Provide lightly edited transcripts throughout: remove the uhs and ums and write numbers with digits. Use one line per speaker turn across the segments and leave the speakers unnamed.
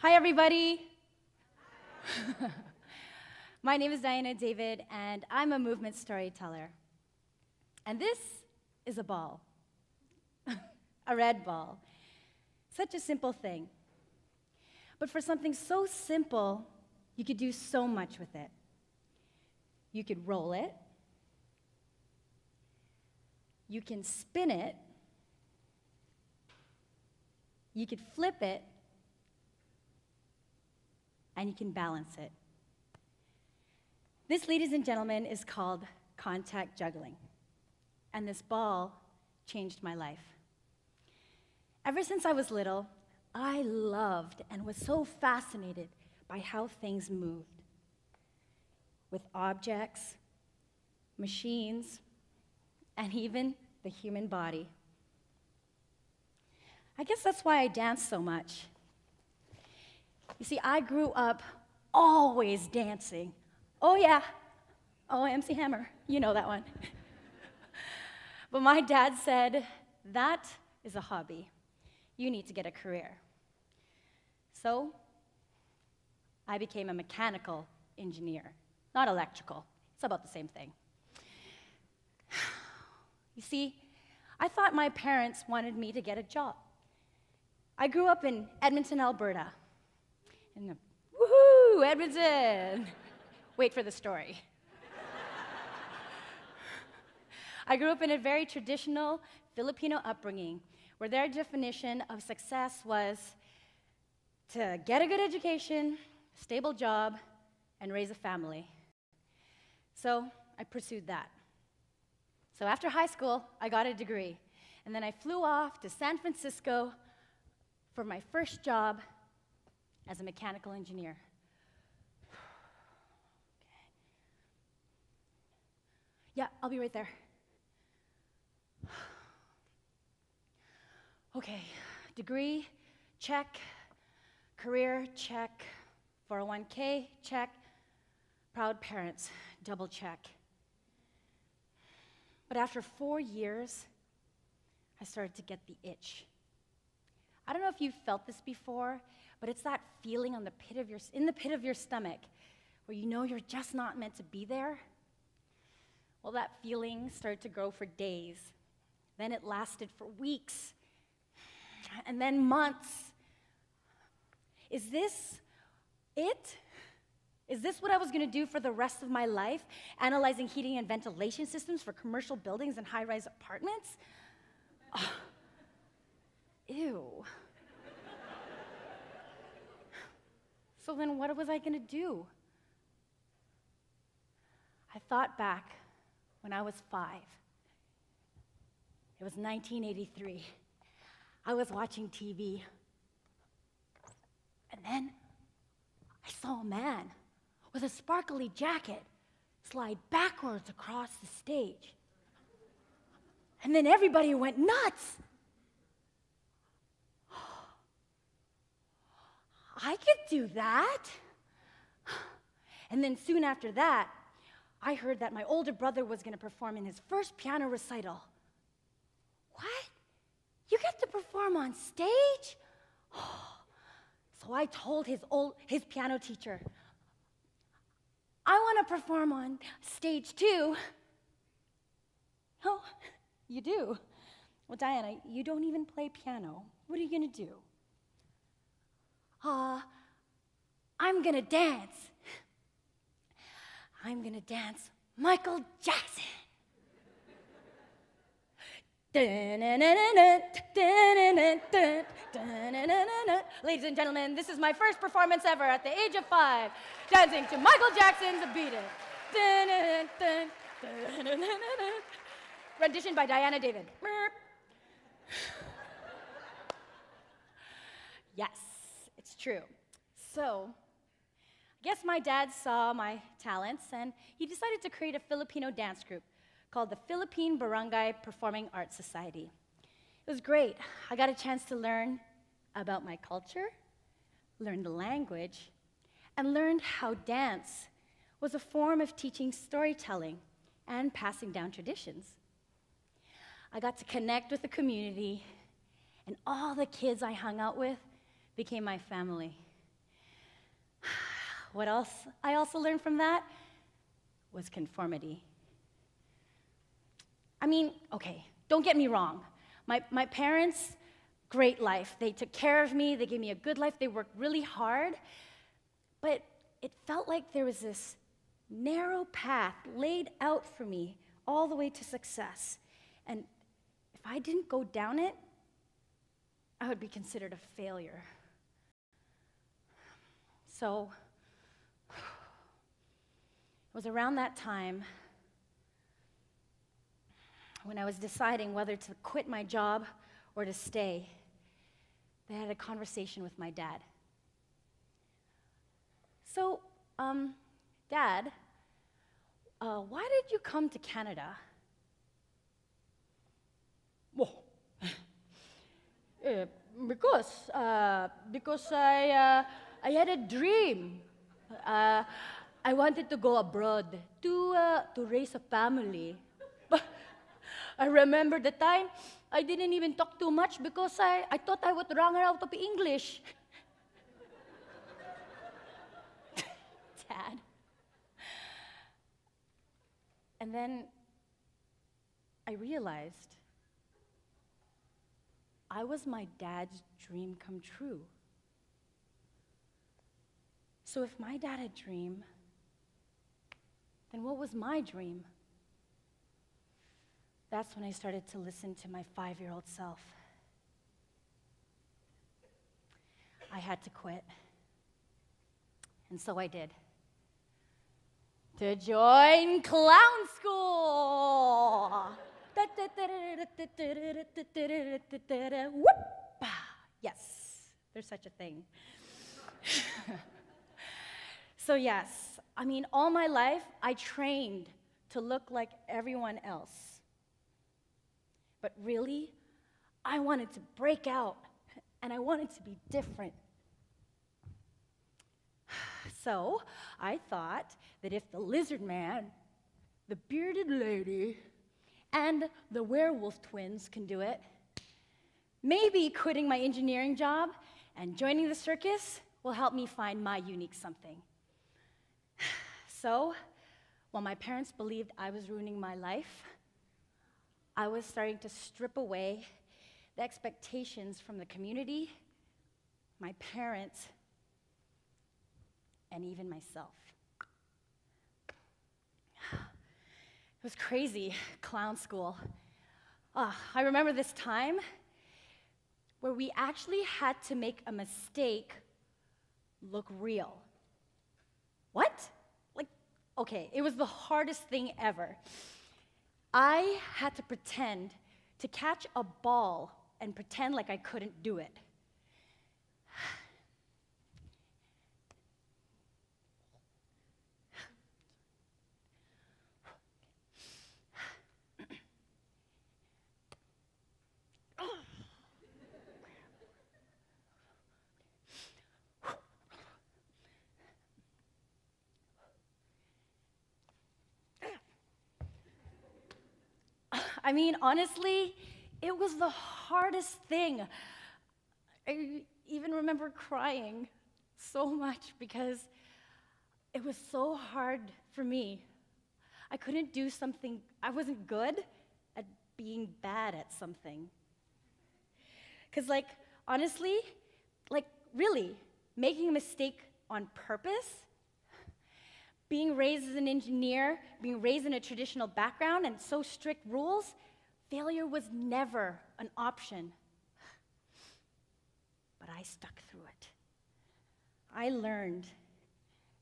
Hi, everybody. My name is Dianna David, and I'm a movement storyteller. And this is a ball, a red ball. Such a simple thing. But for something so simple, you could do so much with it. You could roll it. You can spin it. You could flip it. And you can balance it. This, ladies and gentlemen, is called contact juggling. And this ball changed my life. Ever since I was little, I loved and was so fascinated by how things moved. With objects, machines, and even the human body. I guess that's why I dance so much. You see, I grew up always dancing. Oh yeah, oh, MC Hammer, you know that one. But my dad said, that is a hobby. You need to get a career. So, I became a mechanical engineer, not electrical. It's about the same thing. You see, I thought my parents wanted me to get a job. I grew up in Edmonton, Alberta. Woohoo, Edmonton! Wait for the story. I grew up in a very traditional Filipino upbringing where their definition of success was to get a good education, stable job, and raise a family. So I pursued that. So after high school, I got a degree, and then I flew off to San Francisco for my first job as a mechanical engineer. Yeah, I'll be right there. Okay, degree, check. Career, check. 401k, check. Proud parents, double check. But after 4 years, I started to get the itch. I don't know if you've felt this before, but it's that feeling in the pit of your stomach where you know you're just not meant to be there. Well, that feeling started to grow for days. Then it lasted for weeks, and then months. Is this it? Is this what I was going to do for the rest of my life, analyzing heating and ventilation systems for commercial buildings and high-rise apartments? Oh. Ew. So then what was I going to do? I thought back when I was 5. It was 1983. I was watching TV. And then I saw a man with a sparkly jacket slide backwards across the stage. And then everybody went nuts. I could do that. And then soon after that, I heard that my older brother was going to perform in his first piano recital. What? You get to perform on stage? So I told his piano teacher, I want to perform on stage too. Oh, you do? Well, Diana, you don't even play piano. What are you going to do? I'm going to dance. I'm going to dance Michael Jackson. Ladies and gentlemen, this is my first performance ever at the age of 5, dancing to Michael Jackson's Beat It. Rendition by Dianna David. Yes, it's true. So, I guess my dad saw my talents, and he decided to create a Filipino dance group called the Philippine Barangay Performing Arts Society. It was great. I got a chance to learn about my culture, learn the language, and learned how dance was a form of teaching storytelling and passing down traditions. I got to connect with the community, and all the kids I hung out with became my family. What else I also learned from that was conformity. I mean, okay, don't get me wrong. My parents, great life. They took care of me. They gave me a good life. They worked really hard. But it felt like there was this narrow path laid out for me all the way to success. And if I didn't go down it, I would be considered a failure. So it was around that time when I was deciding whether to quit my job or to stay, that I had a conversation with my dad. So, Dad, why did you come to Canada? Well, because I had a dream. I wanted to go abroad to raise a family. But I remember the time I didn't even talk too much because I thought I would run out of English. Dad. And then I realized I was my dad's dream come true. So if my dad had a dream, then what was my dream? That's when I started to listen to my 5-year-old self. I had to quit. And so I did. To join clown school! Whoop! Yes, there's such a thing. So yes, I mean, all my life, I trained to look like everyone else. But really, I wanted to break out, and I wanted to be different. So I thought that if the lizard man, the bearded lady, and the werewolf twins can do it, maybe quitting my engineering job and joining the circus will help me find my unique something. So, while my parents believed I was ruining my life, I was starting to strip away the expectations from the community, my parents, and even myself. It was crazy, clown school. I remember this time where we actually had to make a mistake look real. What? Okay, it was the hardest thing ever. I had to pretend to catch a ball and pretend like I couldn't do it. I mean, honestly, it was the hardest thing. I even remember crying so much because it was so hard for me. I couldn't do something, I wasn't good at being bad at something. Because, honestly, really, making a mistake on purpose, being raised as an engineer, being raised in a traditional background and so strict rules, failure was never an option. But I stuck through it. I learned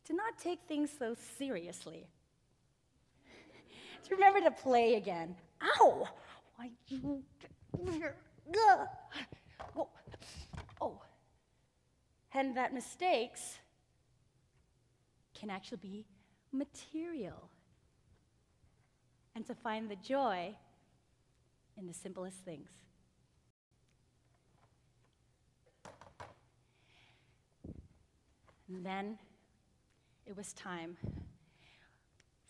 to not take things so seriously. To remember to play again. Ow! Why you... Oh. And that mistakes can actually be material. And to find the joy in the simplest things. And then it was time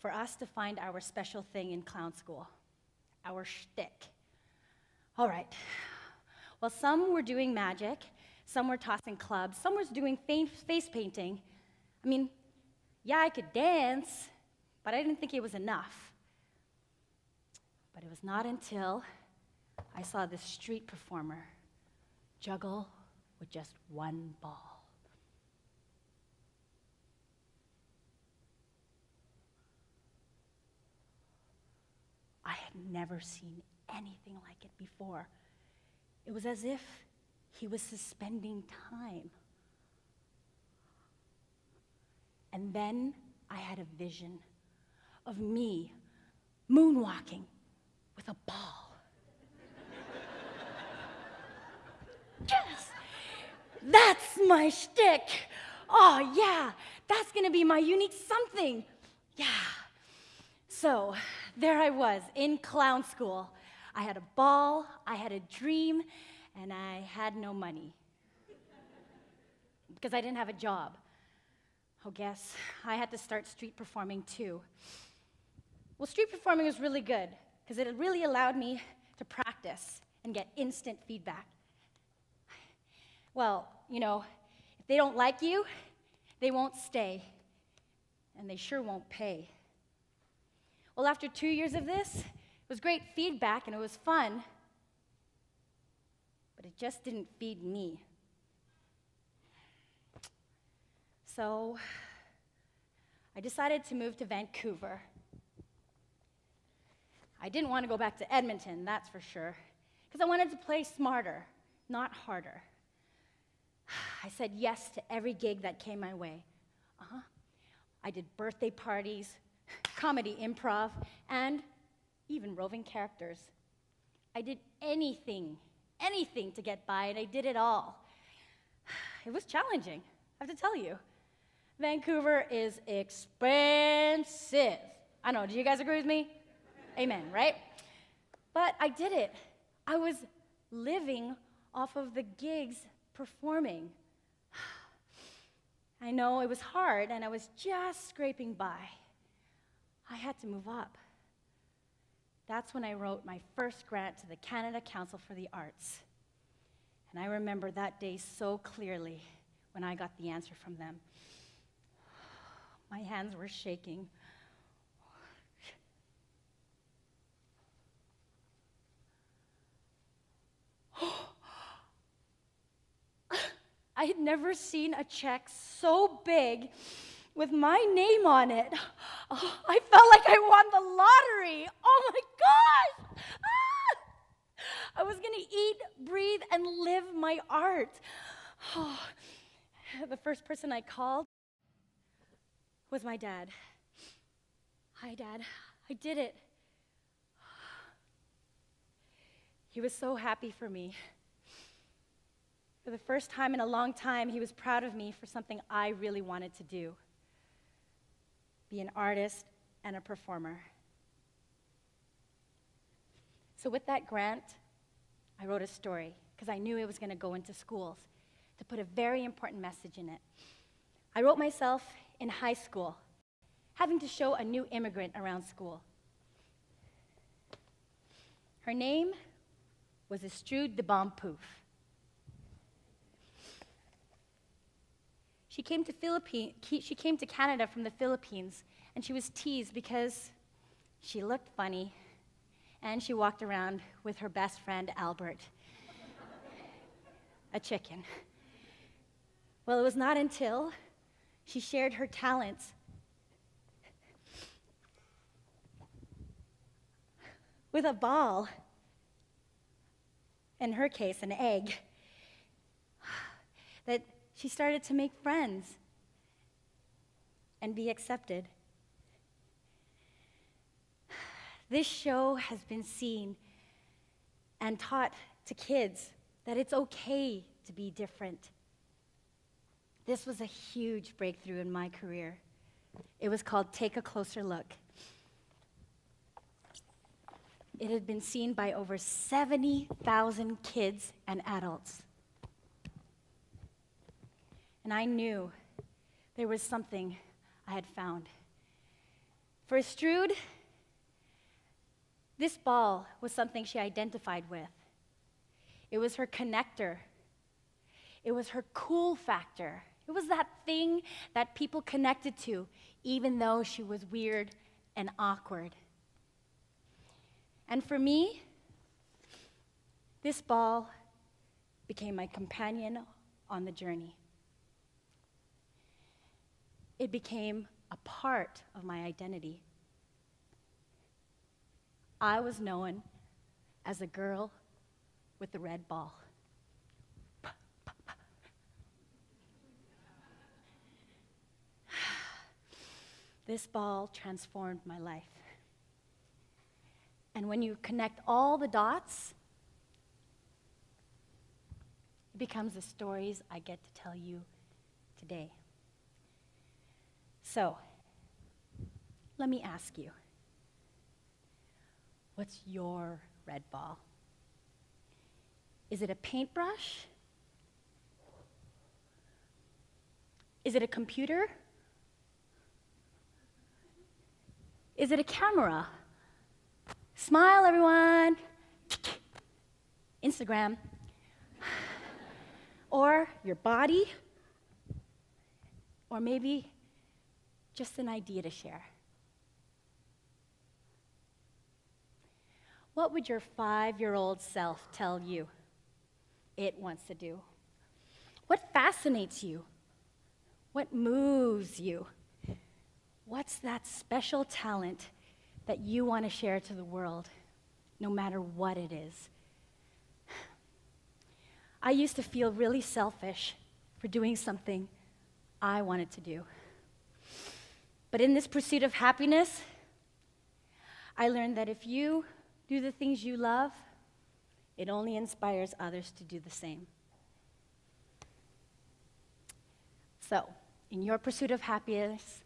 for us to find our special thing in clown school, our shtick. All right. Well, some were doing magic, some were tossing clubs, some were doing face painting. I mean, Yeah, I could dance, but I didn't think it was enough. But it was not until I saw this street performer juggle with just one ball. I had never seen anything like it before. It was as if he was suspending time. And then I had a vision of me moonwalking with a ball. Yes! That's my shtick! Oh, yeah, that's gonna be my unique something. Yeah. So, there I was in clown school. I had a ball, I had a dream, and I had no money. Because I didn't have a job. Oh, guess I had to start street performing too. Well, street performing was really good, because it really allowed me to practice and get instant feedback. Well, you know, if they don't like you, they won't stay, and they sure won't pay. Well, after 2 years of this, it was great feedback and it was fun, but it just didn't feed me. So I decided to move to Vancouver. I didn't want to go back to Edmonton, that's for sure, because I wanted to play smarter, not harder. I said yes to every gig that came my way. I did birthday parties, comedy improv, and even roving characters. I did anything to get by, and I did it all. It was challenging, I have to tell you. Vancouver is expensive. I know, do you guys agree with me? Amen, right? But I did it. I was living off of the gigs performing. I know it was hard, and I was just scraping by. I had to move up. That's when I wrote my first grant to the Canada Council for the Arts. And I remember that day so clearly when I got the answer from them. My hands were shaking. I had never seen a check so big with my name on it. Oh, I felt like I won the lottery. Oh my gosh! I was gonna eat, breathe, and live my art. Oh, the first person I called was my dad. Hi, Dad. I did it. He was so happy for me. For the first time in a long time, he was proud of me for something I really wanted to do. Be an artist and a performer. So with that grant, I wrote a story because I knew it was going to go into schools to put a very important message in it. I wrote myself in high school, having to show a new immigrant around school. Her name was Estrude de Bompouf. She came to Canada from the Philippines, and she was teased because she looked funny, and she walked around with her best friend, Albert, a chicken. Well, it was not until she shared her talents with a ball, in her case, an egg, that she started to make friends and be accepted. This show has been seen and taught to kids that it's okay to be different. This was a huge breakthrough in my career. It was called Take a Closer Look. It had been seen by over 70,000 kids and adults. And I knew there was something I had found. For Estrude, this ball was something she identified with. It was her connector. It was her cool factor. It was that thing that people connected to, even though she was weird and awkward. And for me, this ball became my companion on the journey. It became a part of my identity. I was known as a girl with the red ball. This ball transformed my life. And when you connect all the dots, it becomes the stories I get to tell you today. So, let me ask you, what's your red ball? Is it a paintbrush? Is it a computer? Is it a camera? Smile, everyone. Instagram. Or your body? Or maybe just an idea to share. What would your 5-year-old self tell you it wants to do? What fascinates you? What moves you? What's that special talent that you want to share to the world, no matter what it is? I used to feel really selfish for doing something I wanted to do. But in this pursuit of happiness, I learned that if you do the things you love, it only inspires others to do the same. So, in your pursuit of happiness,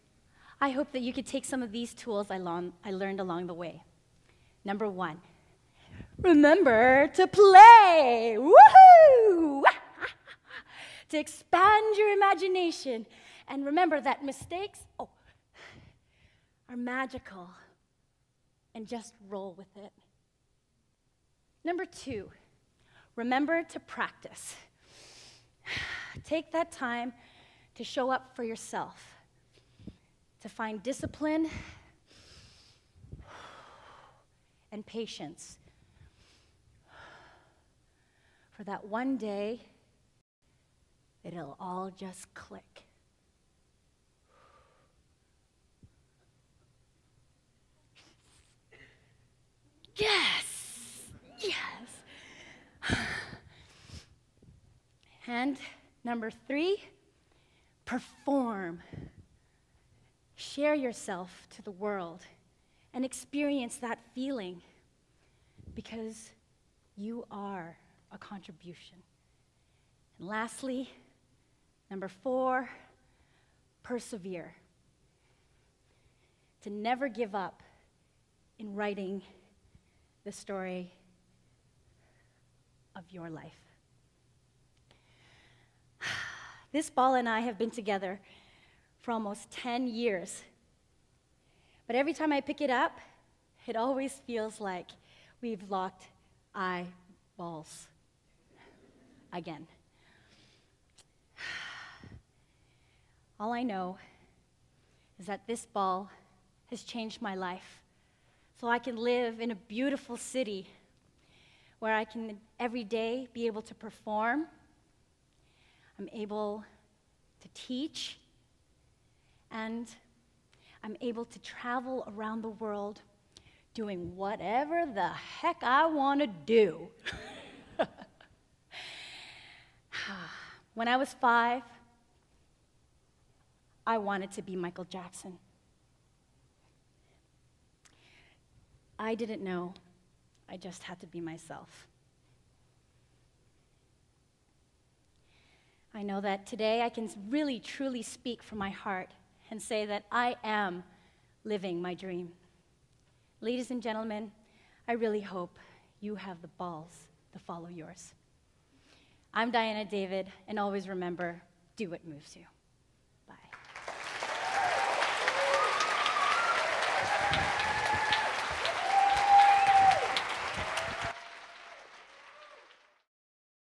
I hope that you could take some of these tools I learned along the way. Number 1, remember to play. Woohoo! To expand your imagination. And remember that mistakes are magical. And just roll with it. Number 2, remember to practice. Take that time to show up for yourself, to find discipline and patience for that one day that it'll all just click. Yes! Yes! And number 3, perform. Share yourself to the world and experience that feeling because you are a contribution. And lastly, number 4, persevere. To never give up in writing the story of your life. This ball and I have been together for almost 10 years. But every time I pick it up, it always feels like we've locked eyeballs again. All I know is that this ball has changed my life, so I can live in a beautiful city where I can every day be able to perform. I'm able to teach, and I'm able to travel around the world doing whatever the heck I want to do. When I was 5, I wanted to be Michael Jackson. I didn't know. I just had to be myself. I know that today I can really, truly speak from my heart and say that I am living my dream. Ladies and gentlemen, I really hope you have the balls to follow yours. I'm Dianna David, and always remember, do what moves you.